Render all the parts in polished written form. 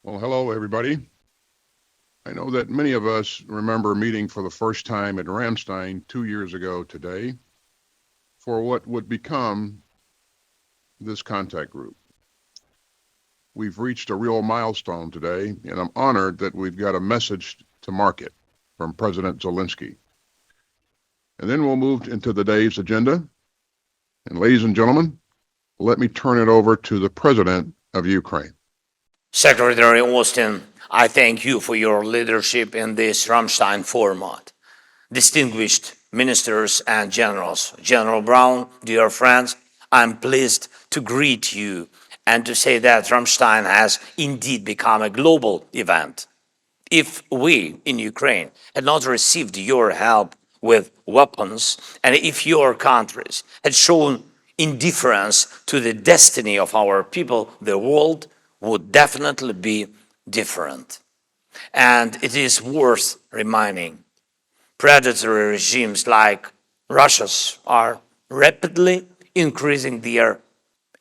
Well, hello, everybody. I know that many of us remember meeting for the first time at Ramштайн 2 years ago today for what would become this contact group. We've reached a real milestone today, and I'm honored that we've got a message to mark it from President Zeleński. And then we'll move into the day's agenda. And ladies and gentlemen, let me turn it over to the President of Ukraine. Secretary Austin, I thank you for your leadership in this Ramштайн format. Distinguished ministers and generals, General Brown, dear friends, I'm pleased to greet you and to say that Ramштайн has indeed become a global event. If we in Ukraine had not received your help with weapons, and if your countries had shown indifference to the destiny of our people, the world would definitely be different. And it is worth reminding, predatory regimes like Russia's are rapidly increasing their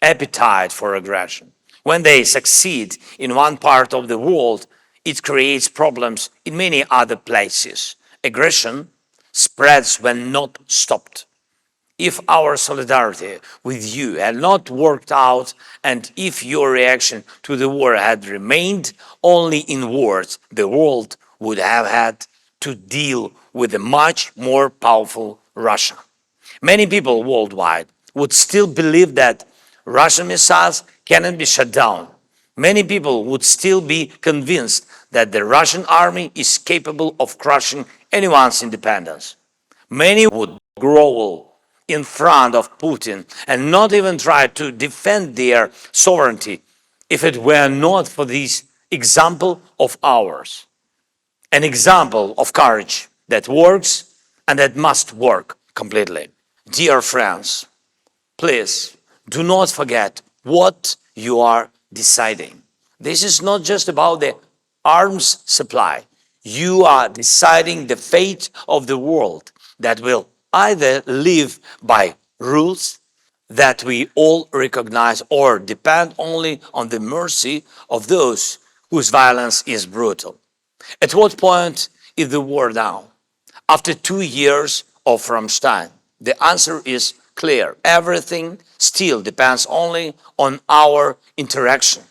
appetite for aggression. When they succeed in one part of the world, it creates problems in many other places. Aggression spreads when not stopped. If our solidarity with you had not worked out, and if your reaction to the war had remained only in words, the world would have had to deal with a much more powerful Russia. Many people worldwide would still believe that Russian missiles cannot be shut down. Many people would still be convinced that the Russian army is capable of crushing anyone's independence. Many would grovel in front of Putin and not even try to defend their sovereignty if it were not for this example of ours. An example of courage that works and that must work completely. Dear friends, please do not forget what you are deciding. This is not just about the arms supply. You are deciding the fate of the world that will either live by rules that we all recognize or depend only on the mercy of those whose violence is brutal. At what point is the war now? After 2 years of Ramштайн, the answer is clear. Everything still depends only on our interaction,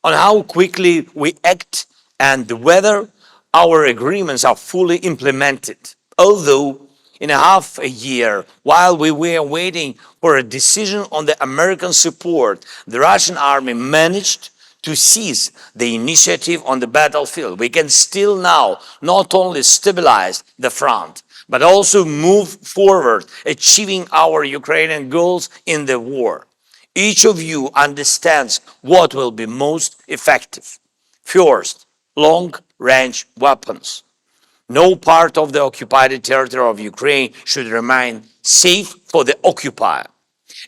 on how quickly we act and whether our agreements are fully implemented. Although in half a year, while we were waiting for a decision on the American support, the Russian army managed to seize the initiative on the battlefield. We can still now not only stabilize the front, but also move forward, achieving our Ukrainian goals in the war. Each of you understands what will be most effective. First, long-range weapons. No part of the occupied territory of Ukraine should remain safe for the occupier.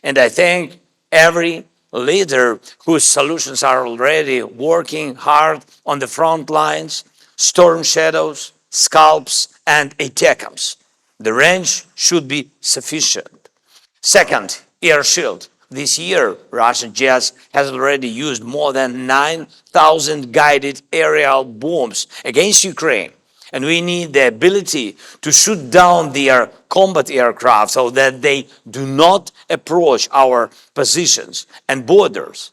And I thank every leader whose solutions are already working hard on the front lines: storm shadows, scalps, and ATACMS. The range should be sufficient. Second, air shield. This year, Russian jets has already used more than 9,000 guided aerial bombs against Ukraine. And we need the ability to shoot down their combat aircraft so that they do not approach our positions and borders.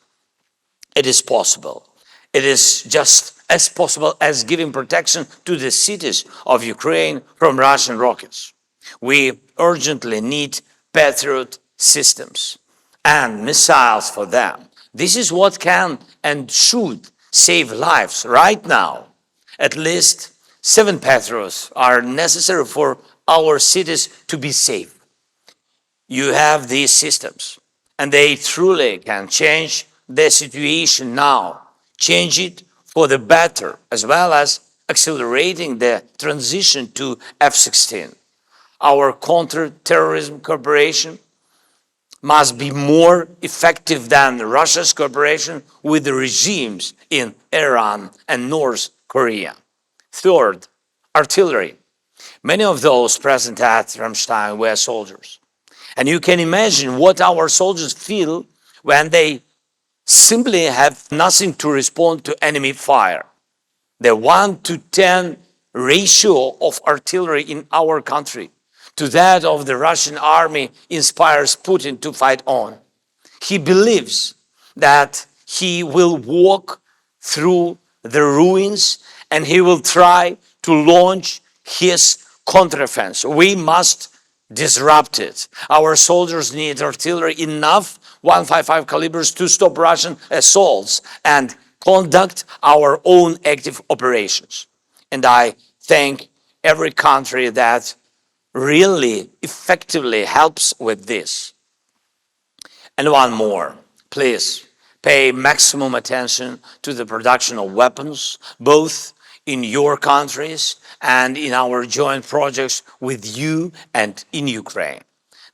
It is possible. It is just as possible as giving protection to the cities of Ukraine from Russian rockets. We urgently need Patriot systems and missiles for them. This is what can and should save lives right now. At least 7 Patriots are necessary for our cities to be safe. You have these systems, and they truly can change the situation now, change it for the better, as well as accelerating the transition to F-16. Our counter-terrorism cooperation must be more effective than Russia's cooperation with the regimes in Iran and North Korea. Third, artillery. Many of those present at Ramштайн were soldiers. And you can imagine what our soldiers feel when they simply have nothing to respond to enemy fire. The 1-to-10 ratio of artillery in our country to that of the Russian army inspires Putin to fight on. He believes that he will walk through the ruins and he will try to launch his counteroffensive. We must disrupt it. Our soldiers need artillery enough 155 calibers to stop Russian assaults and conduct our own active operations. And I thank every country that really effectively helps with this. And one more, please pay maximum attention to the production of weapons, both in your countries and in our joint projects with you and in Ukraine.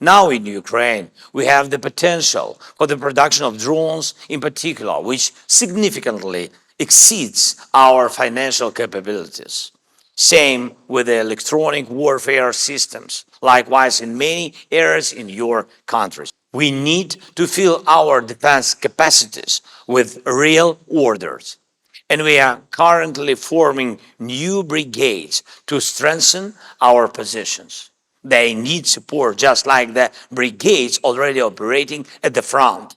Now in Ukraine, we have the potential for the production of drones in particular, which significantly exceeds our financial capabilities. Same with the electronic warfare systems, likewise in many areas in your countries. We need to fill our defense capacities with real orders. And we are currently forming new brigades to strengthen our positions. They need support just like the brigades already operating at the front.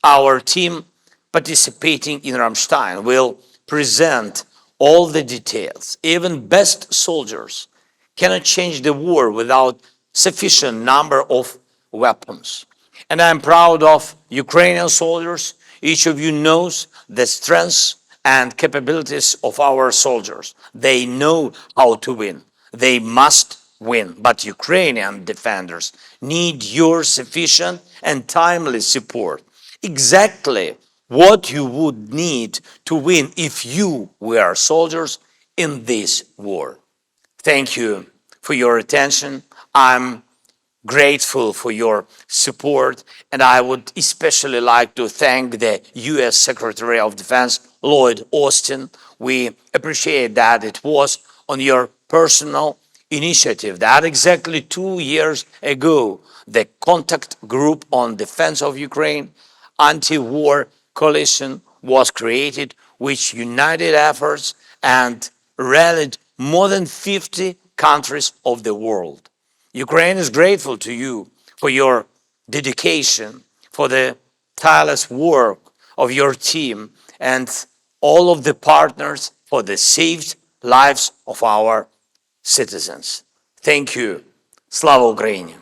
Our team participating in Ramштайн will present all the details. Even best soldiers cannot change the war without sufficient number of weapons. And I'm proud of Ukrainian soldiers. Each of you knows the strengths and capabilities of our soldiers. They know how to win. They must win. But Ukrainian defenders need your sufficient and timely support. Exactly what you would need to win if you were soldiers in this war. Thank you for your attention. I'm grateful for your support, and I would especially like to thank the U.S. Secretary of Defense, Lloyd Austin. We appreciate that it was on your personal initiative that exactly 2 years ago, the Contact Group on Defense of Ukraine anti-war coalition was created, which united efforts and rallied more than 50 countries of the world. Ukraine is grateful to you for your dedication, for the tireless work of your team, and all of the partners for the saved lives of our citizens. Thank you. Slava Ukraini!